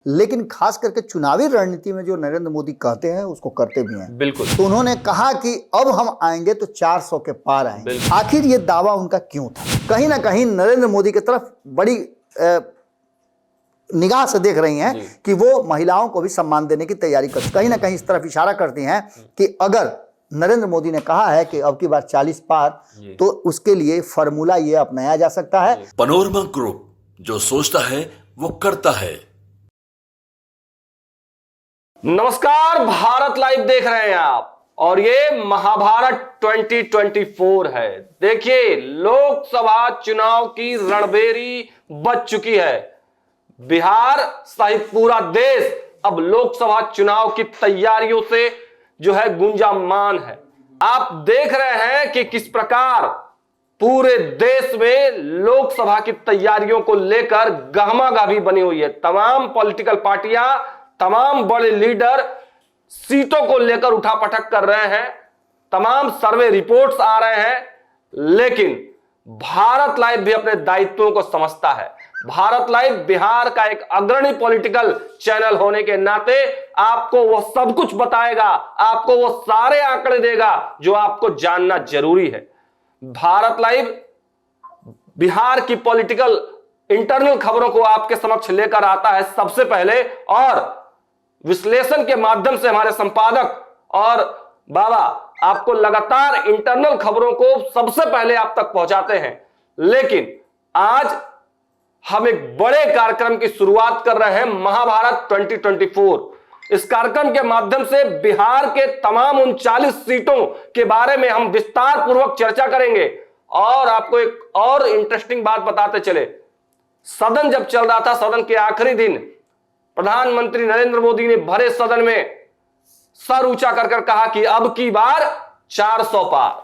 लेकिन खास करके चुनावी रणनीति में जो नरेंद्र मोदी कहते हैं उसको करते भी हैं। बिल्कुल। तो उन्होंने कहा कि अब हम आएंगे तो 400 के पार आएंगे। आखिर ये दावा उनका क्यों था? कहीं ना कहीं नरेंद्र मोदी की तरफ बड़ी निगाह से देख रही हैं कि वो महिलाओं को भी सम्मान देने की तैयारी करती, कहीं ना कहीं इस तरफ इशारा करती हैं कि अगर नरेंद्र मोदी ने कहा है कि अब की बार 40 पार, तो उसके लिए फॉर्मूला ये अपनाया जा सकता है। पनोरमा ग्रुप, जो सोचता है वो करता है। नमस्कार, भारत लाइव देख रहे हैं आप और ये महाभारत 2024 है। देखिए, लोकसभा चुनाव की रणभेरी बज चुकी है। बिहार सहित पूरा देश अब लोकसभा चुनाव की तैयारियों से जो है गुंजामान है। आप देख रहे हैं कि किस प्रकार पूरे देश में लोकसभा की तैयारियों को लेकर गहमागहमी बनी हुई है। तमाम पॉलिटिकल पार्टियां, तमाम बड़े लीडर सीटों को लेकर उठापटक कर रहे हैं। तमाम सर्वे रिपोर्ट्स आ रहे हैं, लेकिन भारत लाइव भी अपने दायित्वों को समझता है। भारत लाइव बिहार का एक अग्रणी पॉलिटिकल चैनल होने के नाते आपको वो सब कुछ बताएगा, आपको वो सारे आंकड़े देगा जो आपको जानना जरूरी है। भारत लाइव बिहार की पॉलिटिकल इंटरनल खबरों को आपके समक्ष लेकर आता है सबसे पहले, और विश्लेषण के माध्यम से हमारे संपादक और बाबा आपको लगातार इंटरनल खबरों को सबसे पहले आप तक पहुंचाते हैं। लेकिन आज हम एक बड़े कार्यक्रम की शुरुआत कर रहे हैं, महाभारत 2024। इस कार्यक्रम के माध्यम से बिहार के तमाम 39 सीटों के बारे में हम विस्तार पूर्वक चर्चा करेंगे और आपको एक और इंटरेस्टिंग बात बताते चले। सदन जब चल रहा था, सदन के आखिरी दिन, प्रधानमंत्री नरेंद्र मोदी ने भरे सदन में सर ऊंचा कर कहा कि अब की बार 400 पार।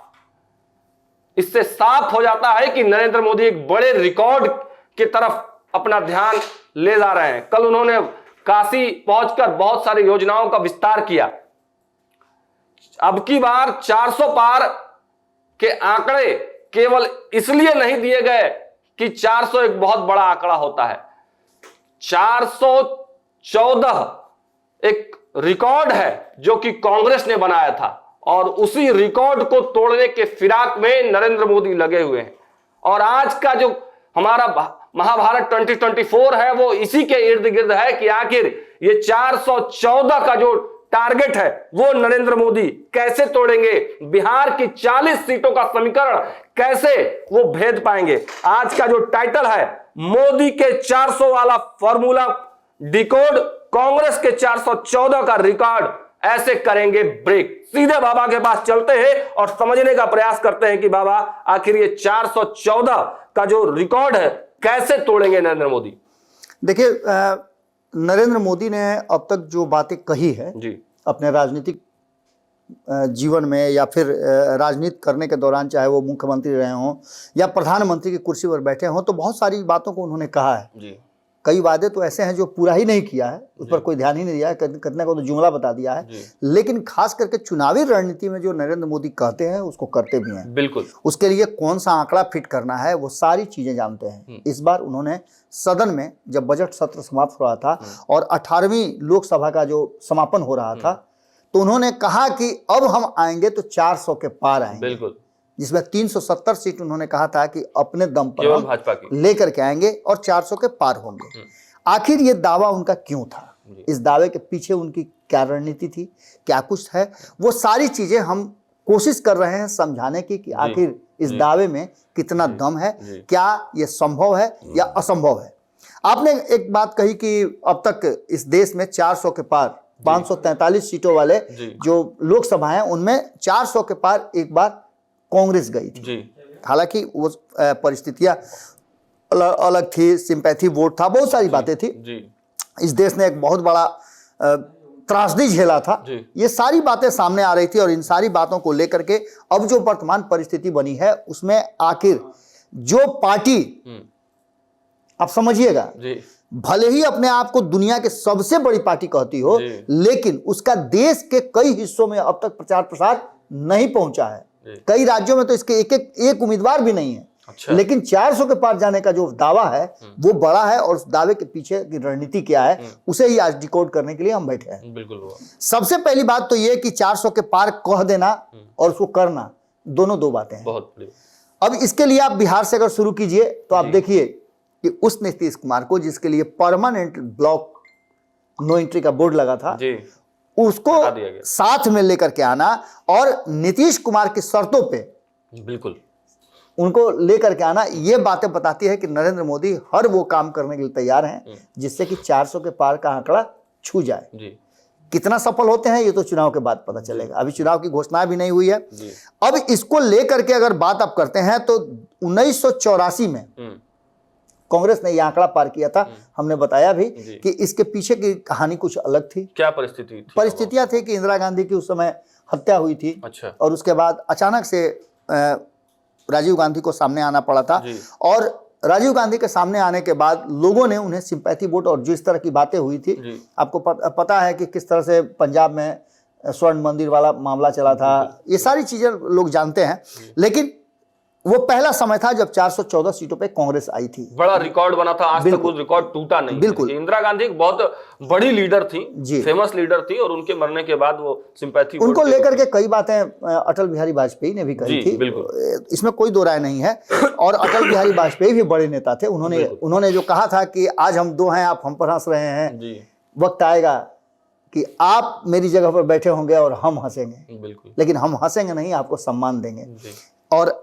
इससे साफ हो जाता है कि नरेंद्र मोदी एक बड़े रिकॉर्ड की तरफ अपना ध्यान ले जा रहे हैं। कल उन्होंने काशी पहुंचकर बहुत सारी योजनाओं का विस्तार किया। अब की बार 400 पार के आंकड़े केवल इसलिए नहीं दिए गए कि 400 एक बहुत बड़ा आंकड़ा होता है। 414 एक रिकॉर्ड है जो कि कांग्रेस ने बनाया था, और उसी रिकॉर्ड को तोड़ने के फिराक में नरेंद्र मोदी लगे हुए हैं। और आज का जो हमारा महाभारत 2024 है वो इसी के इर्द गिर्द है कि आखिर ये 414 का जो टारगेट है वो नरेंद्र मोदी कैसे तोड़ेंगे, बिहार की 40 सीटों का समीकरण कैसे वो भेद पाएंगे। आज का जो टाइटल है, मोदी के 400 वाला फॉर्मूला डिकोड, कांग्रेस के 414 का रिकॉर्ड ऐसे करेंगे ब्रेक। सीधे बाबा के पास चलते हैं और समझने का प्रयास करते हैं कि बाबा आखिर ये 414 का जो रिकॉर्ड है कैसे तोड़ेंगे नरेंद्र मोदी। देखिए, नरेंद्र मोदी ने अब तक जो बातें कही है जी अपने राजनीतिक जीवन में या फिर राजनीति करने के दौरान, चाहे वो मुख्यमंत्री रहे हों या प्रधानमंत्री की कुर्सी पर बैठे हों, तो बहुत सारी बातों को उन्होंने कहा है जी। कई वादे तो ऐसे हैं जो पूरा ही नहीं किया है, उस पर कोई ध्यान ही नहीं दिया है, करने को तो जुमला बता दिया है। लेकिन खास करके चुनावी रणनीति में जो नरेंद्र मोदी कहते हैं उसको करते भी हैं। बिल्कुल। उसके लिए कौन सा आंकड़ा फिट करना है वो सारी चीजें जानते हैं। इस बार उन्होंने सदन में जब बजट सत्र समाप्त हो रहा था और 18वीं लोकसभा का जो समापन हो रहा था, तो उन्होंने कहा कि अब हम आएंगे तो 400 के पार आएंगे। बिल्कुल। जिसमें 370 सीट उन्होंने कहा था कि अपने दम पर हम भाजपा की लेकर के आएंगे और 400 के पार होंगे। आखिर ये दावा उनका क्यों था? इस दावे के पीछे उनकी क्या रणनीति थी, क्या कुछ है, वो सारी चीजें हम कोशिश कर रहे हैं समझाने की कि आखिर इस दावे में कितना दम है, क्या ये संभव है या असंभव है। आपने एक बात कही कि अब तक इस देश में 400 के पार 543 सीटों वाले जो लोकसभा है उनमें 400 के पार एक बार कांग्रेस गई थी। हालांकि वो परिस्थितियां अलग थी, सिंपैथी वोट था, बहुत सारी बातें थी। इस देश ने एक बहुत बड़ा त्रासदी झेला था। ये सारी बातें सामने आ रही थी और इन सारी बातों को लेकर के अब जो वर्तमान परिस्थिति बनी है उसमें आखिर जो पार्टी, आप समझिएगा, भले ही अपने आप को दुनिया के सबसे बड़ी पार्टी कहती हो, लेकिन उसका देश के कई हिस्सों में अब तक प्रचार प्रसार नहीं पहुंचा है। कई राज्यों में तो इसके एक उम्मीदवार भी नहीं है। अच्छा। लेकिन 400 के पार जाने का जो दावा है वो बड़ा है, और उस दावे के पीछे की रणनीति क्या है उसे ही आज डिकोड करने के लिए हम बैठे हैं। बिल्कुल हुआ। सबसे पहली बात तो ये कि 400 के पार कह देना और उसको करना दोनों दो बातें हैं। बहुत बड़ी। अब इसके लिए आप बिहार से अगर शुरू कीजिए तो आप देखिए कि उस नीतीश कुमार को, जिसके लिए परमानेंट ब्लॉक नो एंट्री का बोर्ड लगा था, जी, उसको हटा दिया गया। साथ में लेकर के आना और नीतीश कुमार की शर्तों पे बिल्कुल उनको लेकर के आना, ये बातें बताती है कि नरेंद्र मोदी हर वो काम करने के लिए तैयार हैं जिससे कि 400 के पार का आंकड़ा छू जाए। जी, कितना सफल होते हैं ये तो चुनाव के बाद पता चलेगा, अभी चुनाव की घोषणा भी नहीं हुई है। जी। अब इसको लेकर के अगर बात आप करते हैं तो 1984 में कांग्रेस ने यह आंकड़ा पार किया था। हमने बताया भी कि इसके पीछे की कहानी कुछ अलग थी। क्या परिस्थिति थी? परिस्थितियां थी कि इंदिरा गांधी की उस समय हत्या हुई थी। अच्छा। और उसके बाद अचानक से राजीव गांधी को सामने आना पड़ा था, और राजीव गांधी के सामने आने के बाद लोगों ने उन्हें सिंपैथी वोट, और जिस तरह की बातें हुई थी, आपको पता है कि किस तरह से पंजाब में स्वर्ण मंदिर वाला मामला चला था, ये सारी चीजें लोग जानते हैं। लेकिन वो पहला समय था जब 414 सीटों पे कांग्रेस आई थी। बड़ा रिकॉर्ड बना था, आज तक वो रिकॉर्ड टूटा नहीं। बिल्कुल। इंदिरा गांधी एक बहुत बड़ी लीडर थी, फेमस लीडर थी, और उनके मरने के बाद वो सिंपैथी उनको लेकर के कई बातें अटल बिहारी वाजपेयी ने भी कही थी, इसमें कोई दो राय नहीं है। और अटल बिहारी वाजपेयी भी बड़े नेता थे, उन्होंने जो कहा था कि आज हम दो हैं, आप हम पर हंस रहे हैं, वक्त आएगा कि आप मेरी जगह पर बैठे होंगे और हम हंसेंगे, लेकिन हम हंसेंगे नहीं, आपको सम्मान देंगे। और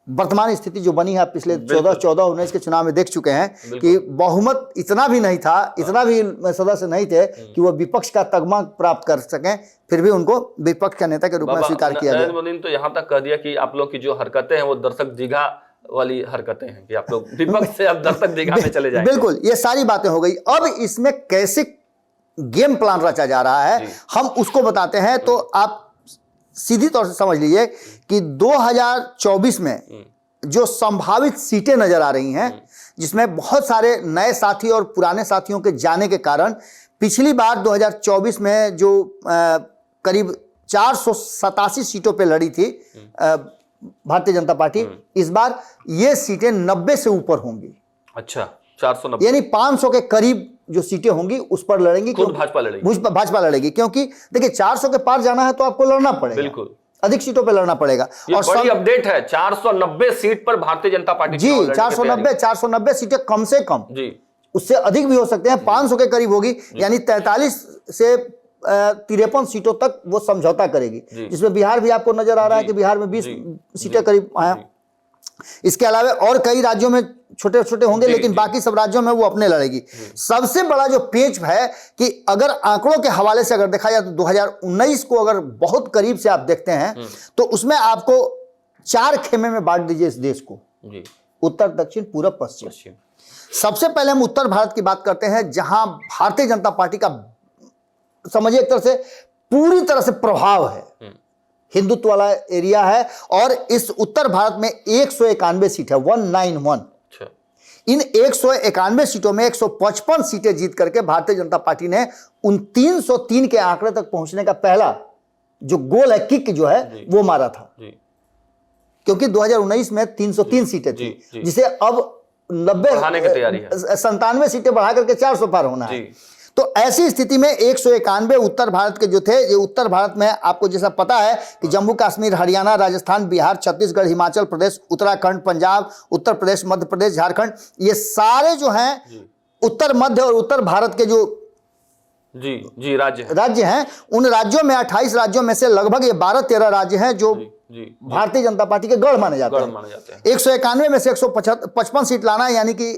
वर्तमान स्थिति जो बनी है पिछले 14-19 के चुनाव में देख चुके हैं कि बहुमत इतना भी नहीं था, इतना भी सदस्य नहीं थे कि वो विपक्ष का तगमा प्राप्त कर सकें, फिर भी उनको विपक्ष का नेता के रूप में स्वीकार किया गया। नरेंद्र मोदी ने तो यहाँ तक कह दिया कि आप लोग की जो हरकतें हैं वो दर्शक दीघा वाली हरकतें हैं, कि आप लोग विपक्ष से अब दर्शक दीघा में चले जाएंगे। बिल्कुल, ये सारी बातें हो गई। अब इसमें कैसे गेम प्लान रचा जा रहा है हम उसको बताते हैं। तो आप सीधी तौर से समझ लीजिए कि 2024 में जो संभावित सीटें नजर आ रही हैं, जिसमें बहुत सारे नए साथी और पुराने साथियों के जाने के कारण, पिछली बार 2024 में जो करीब 487 सीटों पे लड़ी थी भारतीय जनता पार्टी, इस बार ये सीटें 90 से ऊपर होंगी। अच्छा, 490, यानी 500 के करीब जो सीटें होंगी उस पर लड़ेंगी, भाजपा लड़ेगी। क्योंकि देखिए 400 के पार जाना है तो आपको लड़ना पड़ेगा, बिल्कुल अधिक सीटों पे लड़ना पड़ेगा। और बड़ी अपडेट है, 490 सीट पर भारतीय जनता पार्टी जी 490 सीटें कम से कम जी, उससे अधिक भी हो सकते हैं, 500 के करीब होगी। यानी 43 से 53 सीटों तक वो समझौता करेगी, जिसमें बिहार भी आपको नजर आ रहा है कि बिहार में 20 सीटें करीब हैं। इसके अलावा और कई राज्यों में छोटे छोटे होंगे, लेकिन बाकी सब राज्यों में वो अपने लड़ेगी। सबसे बड़ा जो पेच है कि अगर आंकड़ों के हवाले से अगर देखा जाए तो 2019 को अगर बहुत करीब से आप देखते हैं तो उसमें आपको 4 खेमे में बांट दीजिए इस देश को, उत्तर, दक्षिण, पूरब, पश्चिम। सबसे पहले हम उत्तर भारत की बात करते हैं, जहां भारतीय जनता पार्टी का समझिए एक तरह से पूरी तरह से प्रभाव है, हिंदुत्व वाला एरिया है। और इस उत्तर भारत में 191 सीट है, 191। इन 191 सीटों में 155 सीटें जीत करके भारतीय जनता पार्टी ने उन 303 के आंकड़े तक पहुंचने का पहला जो गोल है, किक जो है, वो मारा था। क्योंकि 2019 में 303 सीटें थी, जिसे अब 97 सीटें बढ़ा करके 400 पार होना है। तो ऐसी स्थिति में 191 उत्तर भारत के जो थे, ये उत्तर भारत में आपको जैसा पता है कि जम्मू कश्मीर, हरियाणा, राजस्थान, बिहार, छत्तीसगढ़, हिमाचल प्रदेश, उत्तराखंड, पंजाब, उत्तर प्रदेश, मध्य प्रदेश, झारखंड, ये सारे जो हैं उत्तर मध्य और उत्तर भारत के जो राज्य हैं, उन राज्यों में 28 राज्यों में से लगभग ये 12-13 राज्य हैं जो भारतीय जनता पार्टी के गढ़ माने जाते हैं। 191 में से 155 सीट लाना है, यानी कि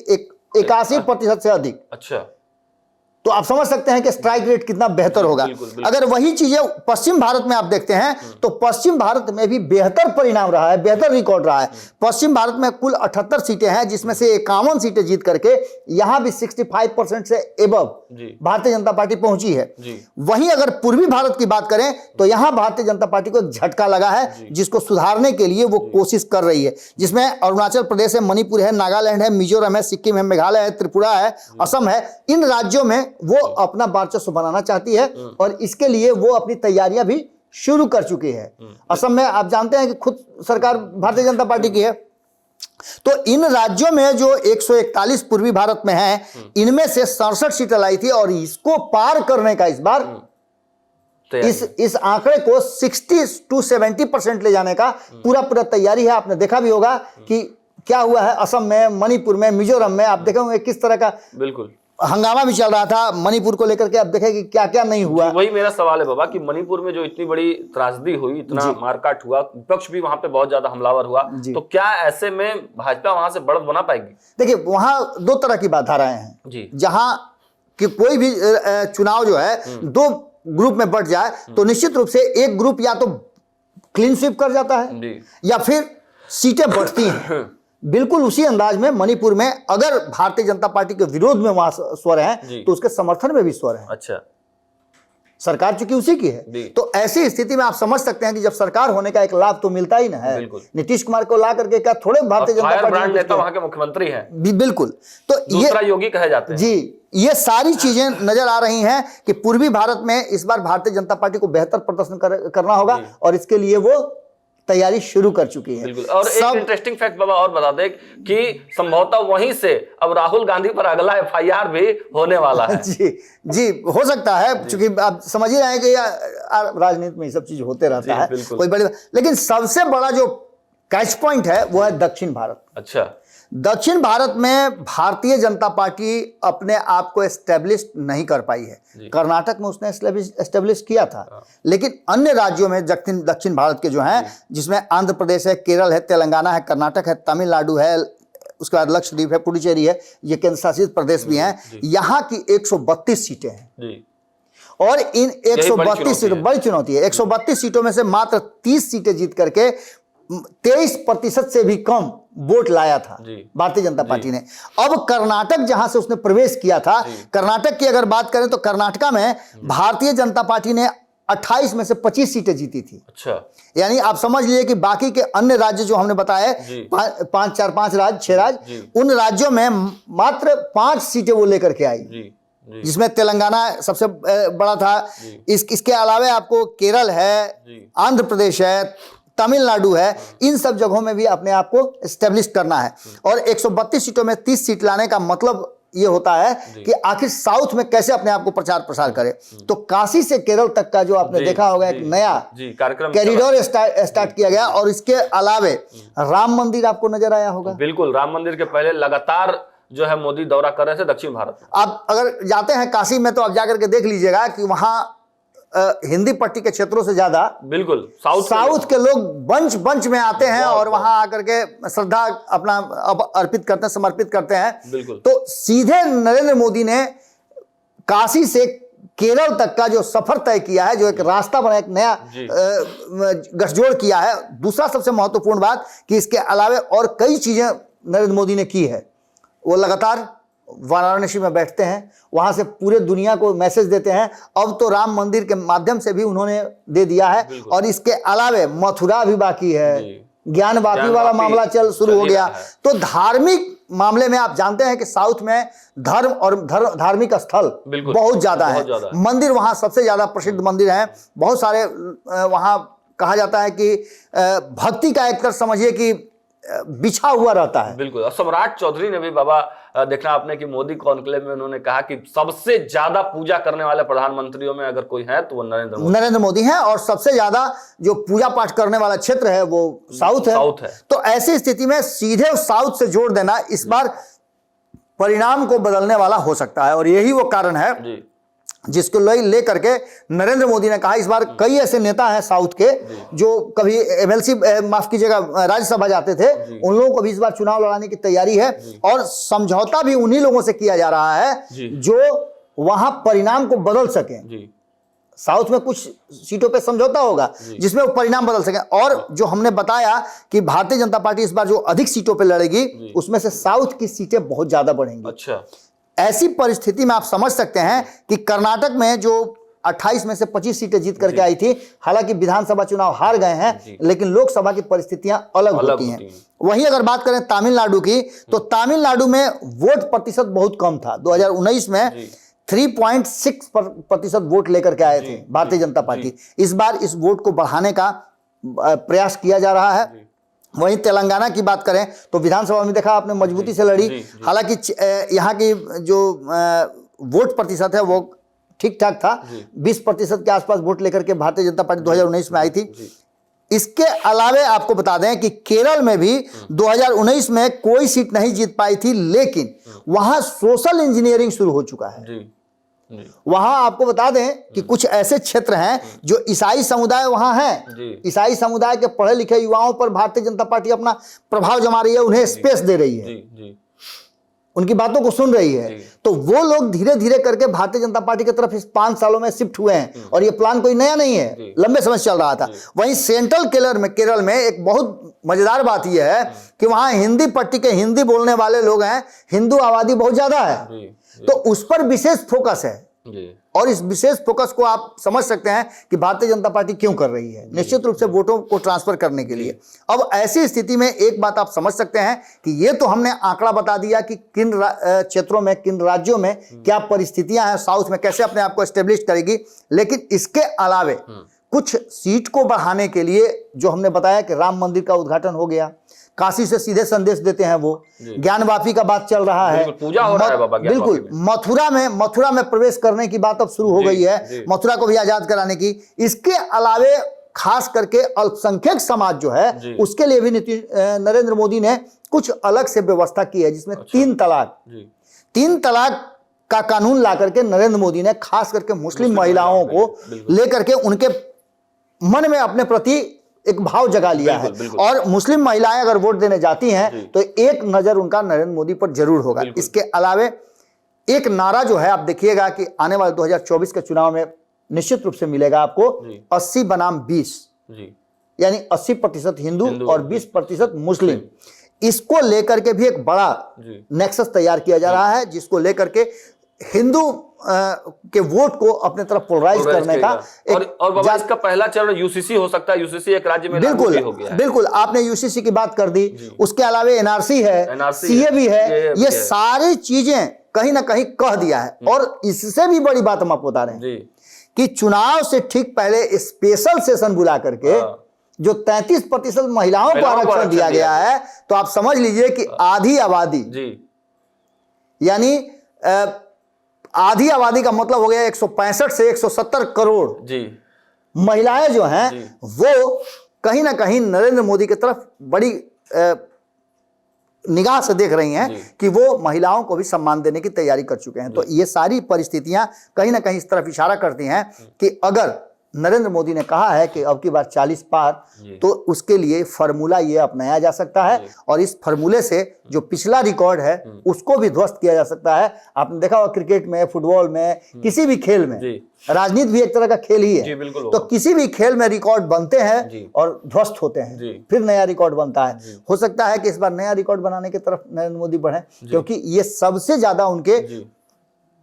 81% से अधिक। अच्छा, तो आप समझ सकते हैं कि स्ट्राइक रेट कितना बेहतर होगा। अगर वही चीजें पश्चिम भारत में आप देखते हैं तो पश्चिम भारत में भी बेहतर परिणाम रहा है, बेहतर रिकॉर्ड रहा है। पश्चिम भारत में कुल 78 सीटें हैं, जिसमें से 51 सीटें जीत करके यहां भी 65% से एबव भारतीय जनता पार्टी पहुंची है। वहीं अगर पूर्वी भारत की बात करें तो यहां भारतीय जनता पार्टी को एक झटका लगा है, जिसको सुधारने के लिए वो कोशिश कर रही है, जिसमें अरुणाचल प्रदेश है, मणिपुर है, नागालैंड है, मिजोरम है, सिक्किम है, मेघालय है, त्रिपुरा है, असम है। इन राज्यों में वो अपना वर्चस्व बनाना चाहती है और इसके लिए वो अपनी तैयारियां भी शुरू कर चुकी है। असम में आप जानते हैं कि खुद सरकार भारतीय जनता पार्टी की है, तो इन राज्यों में जो 141 पूर्वी भारत में है, इनमें से 67 सीटें लाई थी और इसको पार करने का इस बार इस आंकड़े को 60 to 70% ले जाने का पूरा तैयारी है। आपने देखा भी होगा कि क्या हुआ है असम में, मणिपुर में, मिजोरम में। आप देखे होंगे किस तरह का बिल्कुल हंगामा भी चल रहा था मणिपुर को लेकर के। आप देखें कि क्या क्या नहीं हुआ। वही मेरा सवाल है बाबा कि मणिपुर में जो इतनी बड़ी त्रासदी हुई, इतना मारकाट हुआ, विपक्ष भी वहां पे बहुत ज्यादा हमलावर हुआ, तो क्या ऐसे में भाजपा वहां से बढ़त बना पाएगी? देखिए, वहां दो तरह की धाराएं हैं जी। जहां कि कोई भी चुनाव जो है दो ग्रुप में बढ़ जाए तो निश्चित रूप से एक ग्रुप या तो क्लीन स्वीप कर जाता है या फिर सीटें बढ़ती हैं। बिल्कुल उसी अंदाज में मणिपुर में अगर भारतीय जनता पार्टी के विरोध में वहां स्वर है तो उसके समर्थन में भी स्वर है। अच्छा, सरकार चूंकि उसी की है, तो ऐसी स्थिति में आप समझ सकते हैं कि जब सरकार होने का एक लाभ तो मिलता ही ना है। नीतीश कुमार को ला करके क्या थोड़े भारतीय जनता पार्टी नेता वहां के मुख्यमंत्री हैं। बिल्कुल, तो दूसरा योगी कहे जाते हैं जी। ये सारी चीजें नजर आ रही हैं कि पूर्वी भारत में इस बार भारतीय जनता पार्टी को बेहतर प्रदर्शन करना होगा और इसके लिए वो तैयारी शुरू कर चुकी है। बिल्कुल। और एक इंटरेस्टिंग फैक्ट बाबा और बता दें कि संभवतः वहीं से अब राहुल गांधी पर अगला एफआईआर भी होने वाला है। जी, हो सकता है, क्योंकि आप समझ ही रहे हैं कि राजनीति में ये सब चीज होते रहता है, कोई बड़ी। लेकिन सबसे बड़ा जो कैच पॉइंट है वो है दक्षिण भारत। अच्छा, दक्षिण भारत में भारतीय जनता पार्टी अपने आप को एस्टेब्लिश नहीं कर पाई है। कर्नाटक में उसने एस्टेब्लिश किया था, लेकिन अन्य राज्यों में दक्षिण भारत के जो हैं, जिसमें आंध्र प्रदेश है, केरल है, तेलंगाना है, कर्नाटक है, तमिलनाडु है, उसके बाद लक्षद्वीप है, पुडुचेरी है, ये केंद्र शासित प्रदेश भी हैं। यहाँ की 132 सीटें हैं और इन 132 सीटों, बड़ी चुनौती है, 132 सीटों में से मात्र 30 सीटें जीत करके 23% से भी कम वोट लाया था भारतीय जनता पार्टी ने। अब कर्नाटक जहां से उसने प्रवेश किया था, कर्नाटक की अगर बात करें तो कर्नाटक में भारतीय जनता पार्टी ने 28 में से 25 सीटें जीती थी। अच्छा, यानी आप समझ लीजिए कि बाकी के अन्य राज्य जो हमने बताए 5 राज्य, 6 राज्य, उन राज्यों में मात्र 5 सीटें वो लेकर के आई, जिसमें तेलंगाना सबसे बड़ा था। इसके अलावा आपको केरल है, आंध्र प्रदेश है, तमिलनाडु है, इन सब जगहों में भी अपने आप को एस्टेब्लिश करना है। और 132 सीटों में 30 सीट लाने का मतलब ये होता है कि आखिर साउथ में कैसे अपने आप को प्रचार प्रसार करे। तो काशी से केरल तक का जो आपने देखा होगा एक नया कॉरिडोर स्टार्ट किया गया। और इसके अलावे राम मंदिर आपको नजर आया होगा। बिल्कुल, राम मंदिर के पहले लगातार जो है मोदी दौरा कर रहे थे दक्षिण भारत में। आप अगर जाते हैं काशी में तो आप जाकर के देख लीजिएगा कि वहां हिंदी पट्टी के क्षेत्रों से ज्यादा बिल्कुल साउथ के लोग बंच में आते हैं और वहां आकर के श्रद्धा अपना अर्पित करते हैं, समर्पित करते हैं। बिल्कुल। तो सीधे नरेंद्र मोदी ने काशी से केरल तक का जो सफर तय किया है, जो एक रास्ता बना, एक नया गठजोड़ किया है। दूसरा सबसे महत्वपूर्ण बात कि इसके अलावा और कई चीजें नरेंद्र मोदी ने की है। वो लगातार वाराणसी में बैठते हैं, वहां से पूरे दुनिया को मैसेज देते हैं। अब तो राम मंदिर के माध्यम से भी उन्होंने दे दिया है। और इसके अलावे मथुरा भी बाकी है, ज्ञानवापी वाला मामला शुरू हो गया। तो धार्मिक मामले में आप जानते हैं कि साउथ में धर्म और धार्मिक स्थल बहुत ज्यादा है। मंदिर वहां सबसे ज्यादा प्रसिद्ध मंदिर हैं, बहुत सारे। वहां कहा जाता है कि भक्ति का एक तरह समझिए कि बिछा हुआ रहता है। बिल्कुल। और सम्राट चौधरी ने भी बाबा देखना आपने कि मोदी कॉन्क्लेव में उन्होंने कहा कि सबसे ज्यादा पूजा करने वाले प्रधानमंत्रियों में अगर कोई है तो वो नरेंद्र मोदी है। और सबसे ज्यादा जो पूजा पाठ करने वाला क्षेत्र है वो साउथ है। तो ऐसी स्थिति में सीधे साउथ से जोड़ देना इस बार परिणाम को बदलने वाला हो सकता है। और यही वो कारण है जिसको लेकर के नरेंद्र मोदी ने कहा, इस बार कई ऐसे नेता हैं साउथ के जो कभी एमएलसी माफ कीजिएगा राज्यसभा जाते थे, उन लोगों को भी इस बार चुनाव लड़ाने की तैयारी है। और समझौता भी उन्हीं लोगों से किया जा रहा है जो वहां परिणाम को बदल सके। साउथ में कुछ सीटों पे समझौता होगा जिसमें वो परिणाम बदल सके। और जो हमने बताया कि भारतीय जनता पार्टी इस बार जो अधिक सीटों पे लड़ेगी, उसमें से साउथ की सीटें बहुत ज्यादा बढ़ेंगी। अच्छा, ऐसी परिस्थिति में आप समझ सकते हैं कि कर्नाटक में जो 28 में से 25 सीटें जीत करके आई थी, हालांकि विधानसभा चुनाव हार गए हैं, लेकिन लोकसभा की परिस्थितियां अलग होती हैं। वहीं अगर बात करें तमिलनाडु की, तो तमिलनाडु में वोट प्रतिशत बहुत कम था। 2019 में 3.6% वोट लेकर के आए थे भारतीय जनता पार्टी। इस बार इस वोट को बढ़ाने का प्रयास किया जा रहा है। वहीं तेलंगाना की बात करें तो विधानसभा में देखा आपने मजबूती से लड़ी। हालांकि यहाँ की जो वोट प्रतिशत है वो ठीक ठाक था, 20% के आसपास वोट लेकर के भारतीय जनता पार्टी 2019 में आई थी। इसके अलावे आपको बता दें कि केरल में भी 2019 में कोई सीट नहीं जीत पाई थी, लेकिन वहां सोशल इंजीनियरिंग शुरू हो चुका है। वहां आपको बता दें कि कुछ ऐसे क्षेत्र हैं जो ईसाई समुदाय वहां है, ईसाई समुदाय के पढ़े लिखे युवाओं पर भारतीय जनता पार्टी अपना प्रभाव जमा रही है, उन्हें स्पेस दे रही है, उनकी बातों को सुन रही है। तो वो लोग धीरे धीरे करके भारतीय जनता पार्टी की तरफ इस 5 सालों में शिफ्ट हुए हैं, और ये प्लान कोई नया नहीं है, लंबे समय से चल रहा था। वहीं सेंट्रल केरल में एक बहुत मजेदार बात यह है कि वहां हिंदी पट्टी के हिंदी बोलने वाले लोग हैं, हिंदू आबादी बहुत ज्यादा है, तो उस पर विशेष फोकस है। और इस विशेष फोकस को आप समझ सकते हैं कि भारतीय जनता पार्टी क्यों कर रही है, निश्चित रूप से वोटों को ट्रांसफर करने के लिए। अब ऐसी स्थिति में एक बात आप समझ सकते हैं कि ये तो हमने आंकड़ा बता दिया कि किन क्षेत्रों में, किन राज्यों में क्या परिस्थितियां हैं, साउथ में कैसे अपने आप को एस्टेब्लिश करेगी। लेकिन इसके अलावे कुछ सीट को बढ़ाने के लिए जो हमने बताया कि राम मंदिर का उद्घाटन हो गया, काशी से सीधे संदेश देते हैं वो, ज्ञानवापी का बात चल रहा है, पूजा हो रहा है बाबा बिल्कुल, मथुरा में प्रवेश करने की बात अब शुरू हो गई है, मथुरा को भी आजाद कराने की। इसके अलावे खास करके अल्पसंख्यक समाज जो है उसके लिए भी नरेंद्र मोदी ने कुछ अलग से व्यवस्था की है, जिसमें 3 तलाक का कानून ला करके नरेंद्र मोदी ने खास करके मुस्लिम महिलाओं को लेकर के उनके मन में अपने प्रति एक भाव जगा लिया है। और मुस्लिम महिलाएं अगर वोट देने जाती हैं तो एक नजर उनका नरेंद्र मोदी पर जरूर होगा। इसके अलावे एक नारा जो है आप देखिएगा कि आने वाले 2024 के चुनाव में निश्चित रूप से मिलेगा आपको 80 बनाम 20, यानी 80% हिंदू और 20% मुस्लिम। इसको लेकर के भी एक बड़ा नेक्सस तैयार किया जा रहा है, जिसको लेकर के हिंदू के वोट को अपने तरफ पोलराइज करने का और बाबा इसका पहला चरण यूसीसी हो सकता है। यूसीसी एक राज्य में बिल्कुल हो गया है। बिल्कुल, आपने यूसीसी की बात कर दी, उसके अलावे एनआरसी है, सीए भी है, ये सारी चीजें कहीं ना कहीं कह दिया है। और इससे भी बड़ी बात हम आपको बता रहे हैं कि चुनाव से ठीक पहले स्पेशल सेशन बुला करके जो 33% महिलाओं को आरक्षण दिया गया है, तो आप समझ लीजिए कि आधी आबादी, यानी आधी आबादी का मतलब हो गया 165 से 170 करोड़ महिलाएं जो हैं वो कहीं ना कहीं नरेंद्र मोदी की तरफ बड़ी निगाह से देख रही हैं कि वो महिलाओं को भी सम्मान देने की तैयारी कर चुके हैं। तो ये सारी परिस्थितियां कहीं ना कहीं इस तरफ इशारा करती हैं कि अगर नरेंद्र मोदी ने कहा है कि अब की बार 40 पार, तो उसके लिए फार्मूला ये अपनाया जा सकता है, और इस फार्मूले से जो पिछला रिकॉर्ड है उसको भी ध्वस्त किया जा सकता है। आपने देखा होगा क्रिकेट में, फुटबॉल में, किसी भी खेल में, राजनीति भी एक तरह का खेल ही है, तो किसी भी खेल में रिकॉर्ड बनते हैं और ध्वस्त होते हैं, फिर नया रिकॉर्ड बनता है। हो सकता है कि इस बार नया रिकॉर्ड बनाने की तरफ नरेंद्र मोदी बढ़े, क्योंकि ये सबसे ज्यादा उनके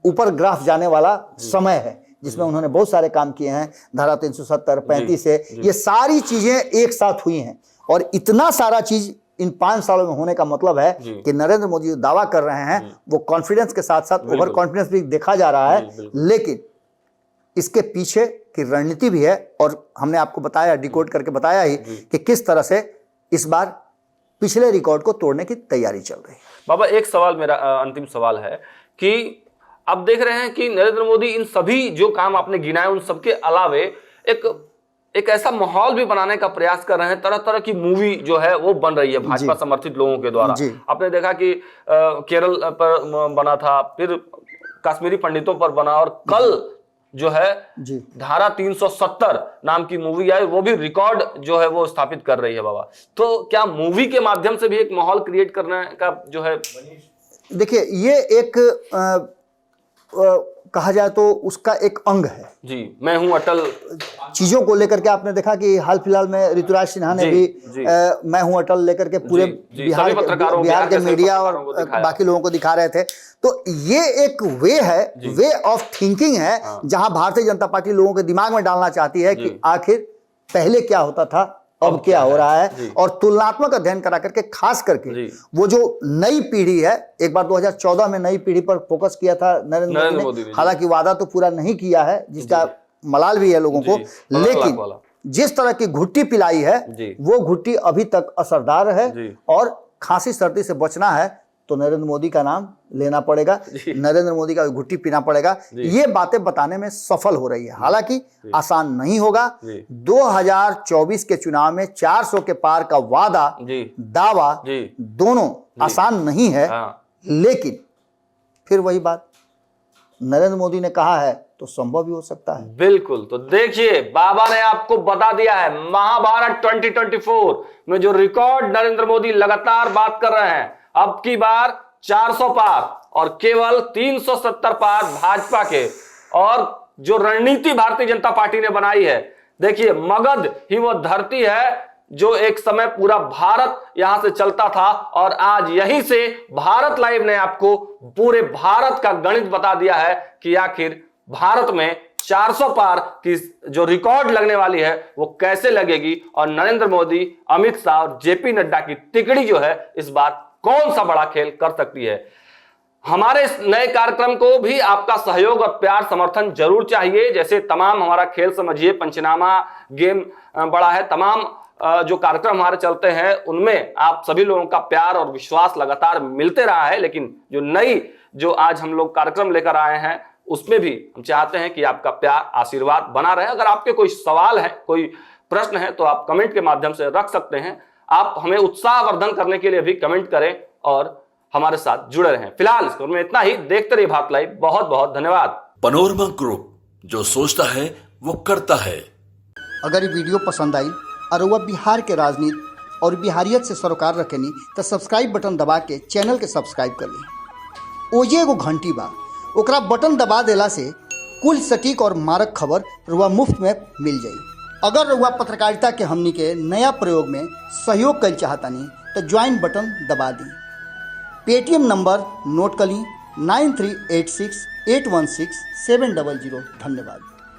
ऊपर ग्राफ जाने वाला समय है, जिसमें उन्होंने बहुत सारे काम किए हैं। धारा 370, 35 से ये सारी चीजें एक साथ हुई हैं, और इतना सारा चीज इन 5 सालों में होने का मतलब है कि नरेंद्र मोदी जो दावा कर रहे हैं वो कॉन्फिडेंस के साथ साथ ओवर कॉन्फिडेंस भी देखा जा रहा है, लेकिन इसके पीछे की रणनीति भी है। और हमने आपको बताया, डिकोड करके बताया ही कि किस तरह से इस बार पिछले रिकॉर्ड को तोड़ने की तैयारी चल रही है। बाबा एक सवाल, मेरा अंतिम सवाल है कि अब देख रहे हैं कि नरेंद्र मोदी इन सभी जो काम आपने गिनाए उन सबके अलावे एक ऐसा माहौल भी बनाने का प्रयास कर रहे हैं, तरह तरह की मूवी जो है वो बन रही है भाजपा समर्थित लोगों के द्वारा। आपने देखा कि केरल पर बना था, फिर कश्मीरी पंडितों पर बना, और कल जो है धारा 370 नाम की मूवी आई, वो भी रिकॉर्ड जो है वो स्थापित कर रही है बाबा। तो क्या मूवी के माध्यम से भी एक माहौल क्रिएट करने का जो है, देखिए ये एक कहा जाए तो उसका एक अंग है जी, मैं हूं अटल चीजों को लेकर के। आपने देखा कि हाल फिलहाल में ऋतुराज सिन्हा ने भी मैं हूं अटल लेकर के पूरे बिहार के मीडिया और बाकी लोगों को दिखा रहे थे। तो ये एक वे है, वे ऑफ थिंकिंग है, जहां भारतीय जनता पार्टी लोगों के दिमाग में डालना चाहती है कि आखिर पहले क्या होता था, अब क्या हो रहा है, और तुलनात्मक अध्ययन करा करके खास करके वो जो नई पीढ़ी है, एक बार 2014 में नई पीढ़ी पर फोकस किया था नरेंद्र मोदी ने, हालांकि वादा तो पूरा नहीं किया है, जिसका मलाल भी है लोगों को, जिस तरह की घुट्टी पिलाई है जी। वो घुट्टी अभी तक असरदार है जी। और खांसी सर्दी से बचना है तो नरेंद्र मोदी का नाम लेना पड़ेगा, नरेंद्र मोदी का घुट्टी पीना पड़ेगा। ये बातें बताने में सफल हो रही है, हालांकि आसान नहीं होगा। 2024 के चुनाव में 400 के पार का वादा दावा दोनों आसान नहीं है। लेकिन फिर वही बात, नरेंद्र मोदी ने कहा है तो संभव भी हो सकता है। बिल्कुल। तो देखिए, बाबा ने आपको बता दिया है, महाभारत 2024 में जो रिकॉर्ड नरेंद्र मोदी लगातार बात कर रहे हैं, अब की बार 400 पार और केवल 370 पार भाजपा के। और जो रणनीति भारतीय जनता पार्टी ने बनाई है, देखिए, मगध ही वो धरती है जो एक समय पूरा भारत यहां से चलता था, और आज यहीं से भारत लाइव ने आपको पूरे भारत का गणित बता दिया है कि आखिर भारत में 400 पार की जो रिकॉर्ड लगने वाली है वो कैसे लगेगी, और नरेंद्र मोदी, अमित शाह और जेपी नड्डा की तिकड़ी जो है इस बार कौन सा बड़ा खेल कर सकती है। हमारे इस नए कार्यक्रम को भी आपका सहयोग और प्यार समर्थन जरूर चाहिए। जैसे तमाम हमारा खेल समझिए, पंचनामा, गेम बड़ा है, तमाम जो कार्यक्रम हमारे चलते हैं उनमें आप सभी लोगों का प्यार और विश्वास लगातार मिलते रहा है। लेकिन जो आज हम लोग कार्यक्रम लेकर आए हैं उसमें भी हम चाहते हैं कि आपका प्यार, आशीर्वाद बना रहे। अगर आपके कोई सवाल है, कोई प्रश्न है, तो आप कमेंट के माध्यम से रख सकते हैं। आप हमें उत्साहवर्धन करने के लिए भी कमेंट करें और हमारे साथ जुड़े रहें। फिलहाल इस में इतना ही। देखते रहिए भारत लाइव। बहुत बहुत धन्यवाद। पनोरमा ग्रुप, जो सोचता है वो करता है। अगर ये वीडियो पसंद आई और वह बिहार के राजनीति और बिहारियत से सरोकार रखेनी तो सब्सक्राइब बटन दबा के चैनल के सब्सक्राइब कर ली। ओजे एगो घंटी बा, ओकरा बटन दबा देला से कुल सटीक और मारक खबर रुआ मुफ्त में मिल जाई। अगर रुआ पत्रकारिता के हमनी के नया प्रयोग में सहयोग कर चाहतानी तो ज्वाइन बटन दबा दी। पेटीएम नंबर नोट कर ली 9386816700। धन्यवाद।